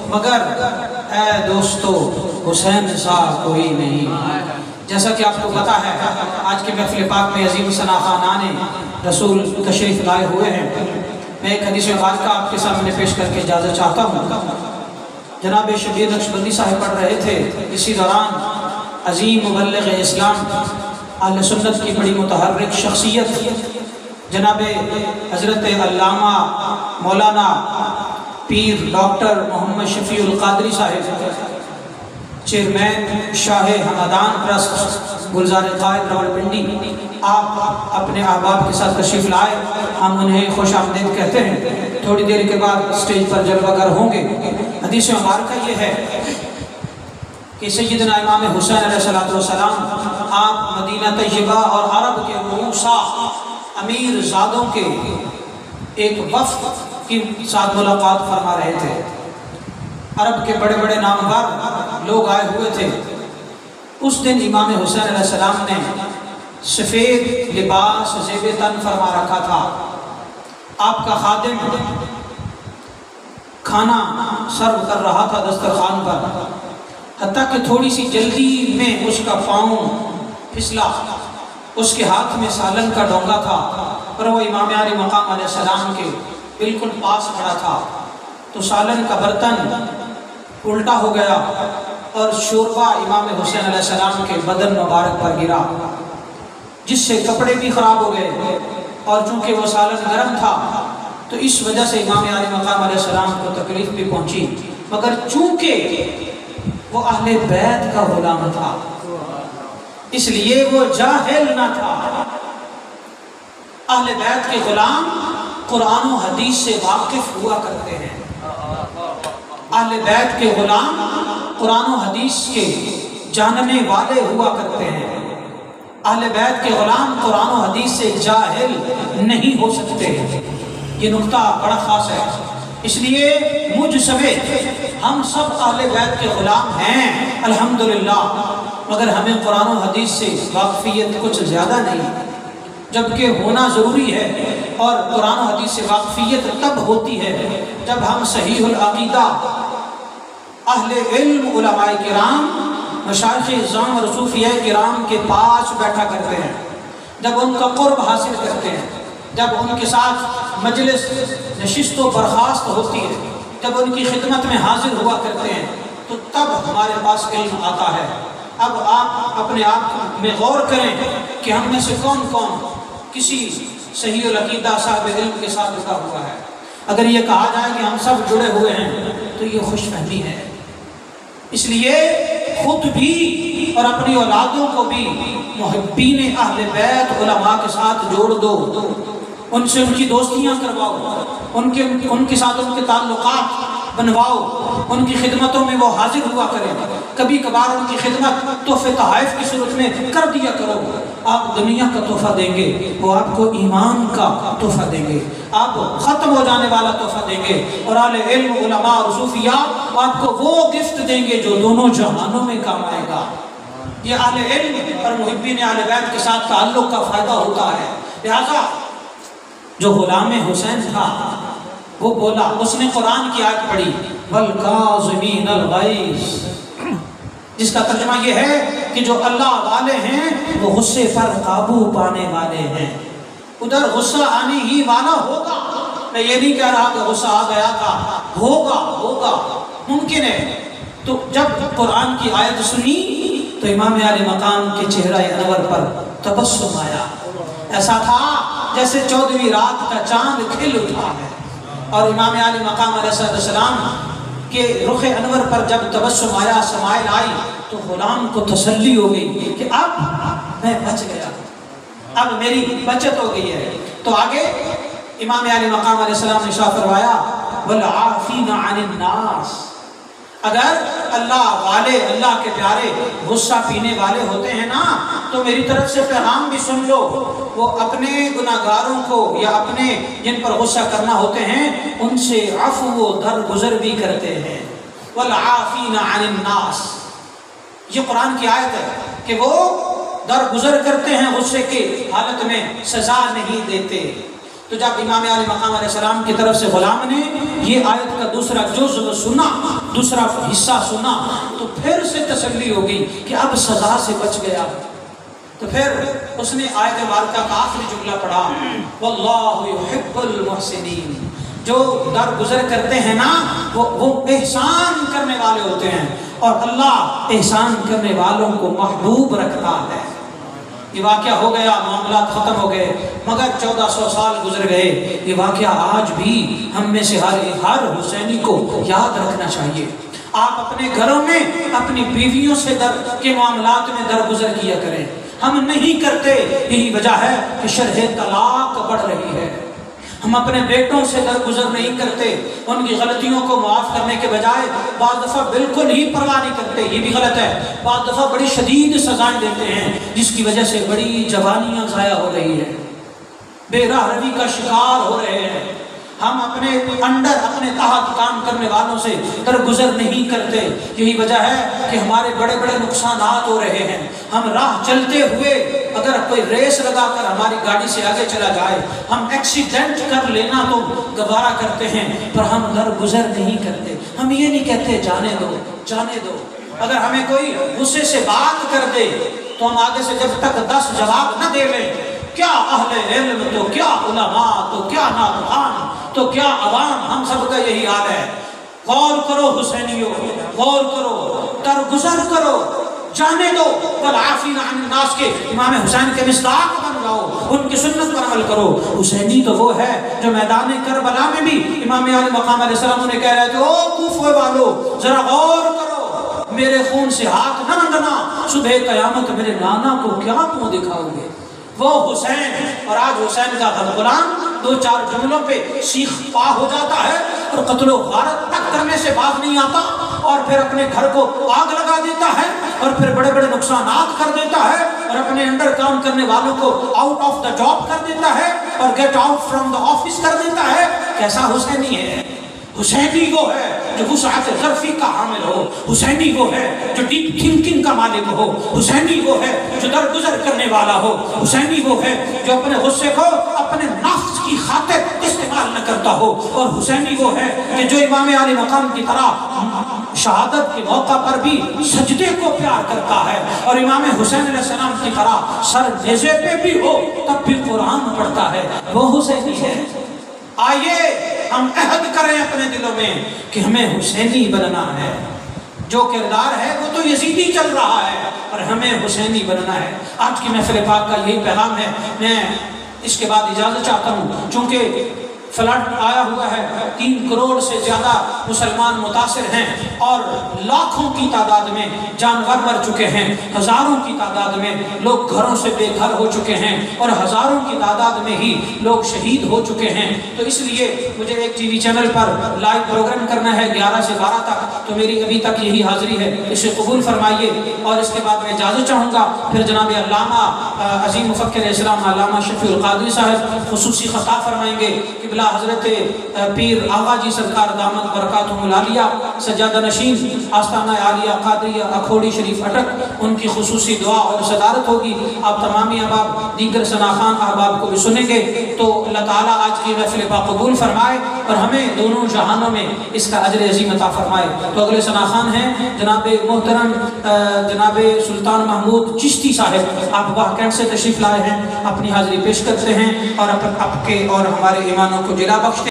مگر اے دوستو حسین سا کوئی نہیں۔ جیسا کہ آپ کو پتا ہے آج کے محفل پاک میں عظیم ثنا خانان رسول تشریف لائے ہوئے ہیں۔ میں ایک حدیث مبارکہ آپ کے سامنے پیش کر کے اجازت چاہتا ہوں۔ جناب شبیر نقشبندی صاحب پڑھ رہے تھے، اسی دوران عظیم مبلغ اسلام اہل سنت کی بڑی متحرک شخصیت جناب حضرت علامہ مولانا پیر ڈاکٹر محمد شفیع القادری صاحب، چیئرمین شاہ ہمدان ٹرسٹ گلزار قائد راولپنڈی، آپ اپنے احباب کے ساتھ تشریف لائے، ہم انہیں خوش آمدید کہتے ہیں۔ تھوڑی دیر کے بعد اسٹیج پر جلوہ گر ہوں گے۔ حدیث مبارکہ یہ ہے کہ سیدنا امام حسین علیہ السلام آپ مدینہ طیبہ اور عرب کے موسیٰ امیر زادوں کے ایک وفد کے ساتھ ملاقات فرما رہے تھے۔ عرب کے بڑے بڑے نامور لوگ آئے ہوئے تھے۔ اس دن امام حسین علیہ السلام نے سفید لباس زیب تن فرما رکھا تھا۔ آپ کا خادم کھانا سرو کر رہا تھا دسترخوان پر، حتیٰ کہ تھوڑی سی جلدی میں اس کا پاؤں پھسلا، اس کے ہاتھ میں سالن کا ڈونگا تھا اور وہ امام علی مقام علیہ السلام کے بالکل پاس کھڑا تھا، تو سالن کا برتن الٹا ہو گیا اور شوربہ امام حسین علیہ السلام کے بدن مبارک پر گرا، جس سے کپڑے بھی خراب ہو گئے، اور چونکہ وہ سالن گرم تھا تو اس وجہ سے امام علی مقام علیہ السلام کو تکلیف بھی پہنچی، مگر چونکہ وہ اہل بیت کا غلام تھا اس لیے وہ جاہل نہ تھا۔ اہل بیت کے غلام قرآن و حدیث سے واقف ہوا کرتے ہیں۔ اہل بیت کے غلام قرآن و حدیث کے جاننے والے ہوا کرتے ہیں۔ اہل بیت کے غلام قرآن و حدیث سے جاہل نہیں ہو سکتے۔ یہ نقطہ بڑا خاص ہے، اس لیے مجھ سمیت ہم سب اہل بیت کے غلام ہیں الحمدللہ، مگر ہمیں قرآن و حدیث سے واقفیت کچھ زیادہ نہیں، جبکہ ہونا ضروری ہے۔ اور قرآن و حدیث سے واقفیت تب ہوتی ہے جب ہم صحیح العقیدہ اہل علم علماء کرام مشایخ اعظام اور صوفیاء کرام کے پاس بیٹھا کرتے ہیں، جب ان کا قرب حاصل کرتے ہیں، جب ان کے ساتھ مجلس نشست و برخاست ہوتی ہے، جب ان کی خدمت میں حاضر ہوا کرتے ہیں، تو تب ہمارے پاس علم آتا ہے۔ اب آپ اپنے آپ میں غور کریں کہ ہم میں سے کون کون کسی صحیح العقیدہ صاحب علم کے ساتھ جڑا ہوا ہے۔ اگر یہ کہا جائے کہ ہم سب جڑے ہوئے ہیں تو یہ خوش فہمی ہے۔ اس لیے خود بھی اور اپنی اولادوں کو بھی محبین اہل بیت علماء کے ساتھ جوڑ دو، ان سے ان کی دوستیاں کرواؤ، ان کے ساتھ ان کے تعلقات بنواؤ، ان کی خدمتوں میں وہ حاضر ہوا کریں، کبھی کبھار ان کی خدمت تحفے تحائف کی صورت میں کر دیا کرو۔ آپ دنیا کا تحفہ دیں گے، وہ آپ کو ایمان کا تحفہ دیں گے، آپ ختم ہو جانے والا تحفہ دیں گے، اور اہل علم علماء اور صوفیاء آپ کو وہ گفٹ دیں گے جو دونوں جہانوں میں کام آئے گا۔ یہ اہل علم اور محبین اہل بیت کے ساتھ تعلق کا فائدہ ہوتا ہے۔ لہذا جو غلام حسین تھا وہ بولا، اس نے قرآن کی آیت پڑھی وَالْكَاظِمِينَ الْغَيْظَ، جس کا ترجمہ یہ ہے کہ جو اللہ والے ہیں وہ غصے پر قابو پانے والے ہیں۔ ادھر غصہ آنے ہی والا ہوگا، میں یہ نہیں کہہ رہا کہ غصہ آ گیا تھا، ہوگا ممکن ہے۔ تو جب قرآن کی آیت سنی تو امام علی مقام کے چہرہ انور پر تبسم آیا، ایسا تھا جیسے 14ویں رات کا چاند کھل اٹھا ہے۔ اور امام علی مقام علیہ السلام کے رخ انور پر جب تبسم آیا، سمائل آئی، تو غلام کو تسلی ہو گئی کہ اب میں بچ گیا، اب میری بچت ہو گئی ہے۔ تو آگے امام علی مقام علیہ السلام نے ارشاد فرمایا وَالْعَافِينَ عَنِ النَّاسِ، اگر اللہ والے، اللہ کے پیارے غصہ پینے والے ہوتے ہیں نا تو میری طرف سے پیغام بھی سن لو، وہ اپنے گناہگاروں کو یا اپنے جن پر غصہ کرنا ہوتے ہیں ان سے عفو و درگزر بھی کرتے ہیں۔ وَالْعَافِينَ عَنِ النَّاسِ، یہ قرآن کی آیت ہے کہ وہ درگزر کرتے ہیں، غصے کی حالت میں سزا نہیں دیتے۔ تو جب امام علی مقام علیہ السلام کی طرف سے غلام نے یہ آیت کا دوسرا جزء سنا، دوسرا حصہ سنا، تو پھر سے تسلی ہو گئی کہ اب سزا سے بچ گیا۔ تو پھر اس نے آیت مبارکہ کا آخری جملہ پڑھا، واللہ یحب المحسنین، جو درگزر کرتے ہیں نا وہ احسان کرنے والے ہوتے ہیں، اور اللہ احسان کرنے والوں کو محبوب رکھتا ہے۔ یہ واقعہ ہو گیا، معاملات ختم ہو گئے، مگر 1400 سال گزر گئے۔ یہ واقعہ آج بھی ہم میں سے ہر حسینی کو یاد رکھنا چاہیے۔ آپ اپنے گھروں میں اپنی بیویوں سے کے معاملات میں درگزر کیا کریں، ہم نہیں کرتے، یہی وجہ ہے کہ شرح طلاق بڑھ رہی ہے۔ ہم اپنے بیٹوں سے درگزر نہیں کرتے، ان کی غلطیوں کو معاف کرنے کے بجائے بعض دفعہ بالکل ہی پرواہ نہیں کرتے، یہ بھی غلط ہے۔ بعض دفعہ بڑی شدید سزائیں دیتے ہیں جس کی وجہ سے بڑی جوانیاں ضائع ہو رہی ہیں، بے راہ روی کا شکار ہو رہے ہیں۔ ہم اپنے انڈر اپنے تحت کام کرنے والوں سے درگزر نہیں کرتے، یہی وجہ ہے کہ ہمارے بڑے بڑے نقصانات ہو رہے ہیں۔ ہم راہ چلتے ہوئے اگر کوئی ریس لگا کر ہماری گاڑی سے آگے چلا جائے، ہم ایکسیڈنٹ کر لینا تو گوارا کرتے ہیں، پر ہم درگزر نہیں کرتے۔ ہم یہ نہیں کہتے جانے دو جانے دو۔ اگر ہمیں کوئی غصے سے بات کر دے تو ہم آگے سے جب تک 10 جواب نہ دے لیں، کیا اہل علم تو کیا علماء تو کیا ناقدان تو کیا عوام، ہم سب کا یہی حال ہے۔ غور کرو حسینیوں، غور کرو، درگزر کرو، جانے دو۔ والعافین عن الناس کے امام حسین کے مصداق بن جاؤ، ان کی سنت پر عمل کرو۔ حسینی تو وہ ہے جو میدان کربلا میں بھی امام علی مقام علیہ السلام نے کہہ رہے تھے، او کوفہ والو ذرا غور کرو، میرے خون سے ہاتھ نہ رنگنا، صبح قیامت میرے نانا کو کیا منہ دکھاؤ گے۔ وہ حسین، اور آج حسین کا غلام 2-4 جملوں پہ سیخ پا ہو جاتا ہے اور قتل و غارت تک کرنے سے باز نہیں آتا، اور پھر اپنے گھر کو آگ لگا دیتا ہے، اور پھر بڑے بڑے نقصانات کر دیتا ہے، اور اپنے انڈر کام کرنے والوں کو آؤٹ آف دا جاب کر دیتا ہے اور get out from the office کر دیتا ہے۔ کیسا حسینی ہے؟ حسینی وہ ہے جو وسعت ظرفی کا حامل ہو، حسینی وہ ہے جو ڈیپ تھنکنگ کا مالک ہو، حسینی وہ ہے جو درگزر کرنے والا ہو، حسینی وہ ہے جو اپنے غصے کو اپنے نفس کی خاطر استعمال نہ کرتا ہو، اور حسینی وہ ہے کہ جو امام علی مقام کی طرح شہادت کے موقع پر بھی سجدے کو پیار کرتا ہے، اور امام حسین علیہ السلام کی طرح سر نیزے پہ بھی ہو تب بھی قرآن پڑھتا ہے۔ وہ حسینی ہے۔ آئیے ہم عہد کریں اپنے دلوں میں کہ ہمیں حسینی بننا ہے۔ جو کردار ہے وہ تو یزیدی چل رہا ہے، پر ہمیں حسینی بننا ہے۔ آج کی محفل پاک کا یہی پیغام ہے۔ میں اس کے بعد اجازت چاہتا ہوں، چونکہ فلڈ آیا ہوا ہے، 3 کروڑ سے زیادہ مسلمان متاثر ہیں، اور لاکھوں کی تعداد میں جانور مر چکے ہیں، ہزاروں کی تعداد میں لوگ گھروں سے بے گھر ہو چکے ہیں، اور ہزاروں کی تعداد میں ہی لوگ شہید ہو چکے ہیں۔ تو اس لیے مجھے ایک ٹی وی چینل پر لائیو پروگرام کرنا ہے 11 سے 12 تک، تو میری ابھی تک یہی حاضری ہے، اسے قبول فرمائیے۔ اور اس کے بعد میں اجازت چاہوں گا، پھر جناب علامہ عظیم مفکر اسلام علامہ شفیع القادری صاحب خصوصی خطاب فرمائیں گے۔ قبلہ حضرت پیر آغا جی سرکار دامت برکاتہم العالیہ سجادہ نشین آستانہ عالیہ قادریہ اکھوڑی شریف اٹک، ان کی خصوصی دعا اور صدارت ہوگی۔ آپ تمامی احباب دیگر ثناخان احباب کو بھی سنیں گے، تو اللہ تعالیٰ آج کی محفل پاک قبول فرمائے اور ہمیں دونوں جہانوں میں اس کا اجر عظیم عطا فرمائے۔ تو اگلے ثناخان ہیں جناب محترم جناب سلطان محمود چشتی صاحب، آپ واہ کینٹ سے تشریف لائے ہیں، اپنی حاضری پیش کرتے ہیں اور آپ کے اور ہمارے ایمانوں کو جلا بخشتے ہیں۔